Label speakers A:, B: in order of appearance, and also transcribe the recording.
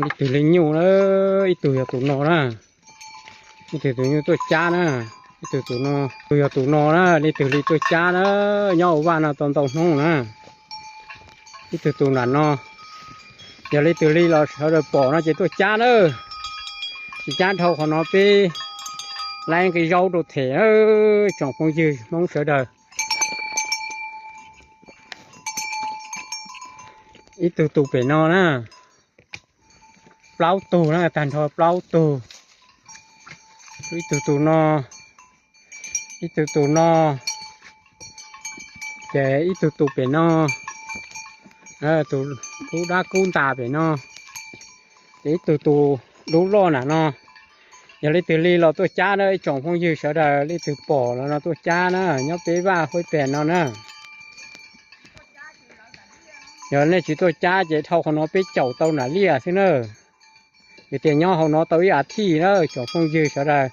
A: นี่ตัวเล็กอยู่เลยตัวใหญ่ตัวนอนะนี่ตัวอยู่ตัวจ้านะนี่ตัวนอตัวใหญ่ตัวนอนะนี่ตัวเล็กตัวจ้านะย่อว่านะตอนน้องนะนี่ตัวนั้นเนาะเดี๋ยวเลยตัวเล็กเราเขาจะปอกนะจะตัวจ้าเนอะจ้าเท่าของnóไปlấy cái rau đồ thể trồng phong dư mong sợ đời ít từ tụ bể no nè plau tù nè tàn thôi plau tù ít từ tù no ít từ tù no để ít từ tụ bể no tù cú đá cún tà bể no ít từ tù đủ lo nè no giờ lấy từ ly là tôi cha đấy trồng phong dư sợ đời lấy từ bỏ là tôi cha nữa nhóc bé ba khối bèn nó nè giờ lấy chỉ tôi cha chỉ thâuของnó bé chậu tàu nà lia thế nữa thì tiền nhauของnó tới thi nữa trồng phong dư sợ đời